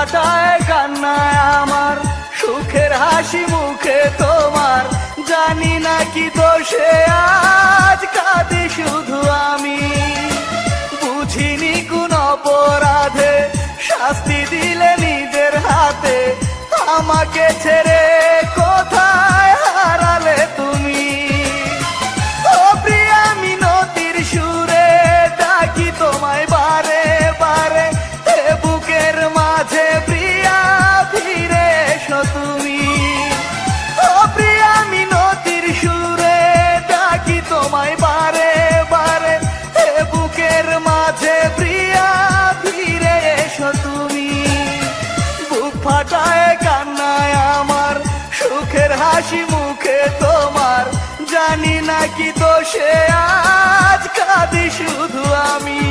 ফাটায় কান্নায় আমার, সুখের হাসি মুখে তোমার, জানি না কি দোষে আজ কাঁদি শুধু আমি। বুঝিনি কোন অপরাধে শাস্তি দিলে নিজের হাতে, আমাকে ছেড়ে কোথায় হারালে তুমি। ও প্রিয়া মিনতির সুরে ডাকি তোমায় বারে বারে, এ বুকের মাঝে প্রিয়া ফিরে এসো তুমি। ও প্রিয়া মিনতির সুরে ডাকি তোমায় বারে বারে, এ বুকের মাঝে প্রিয়া ফিরে এসো তুমি। বুক ফাটায় কান্নায় আমার, সুখের হাসি মুখে তোমার, জানি না কি দোষে আজ কাঁদি শুধু আমি।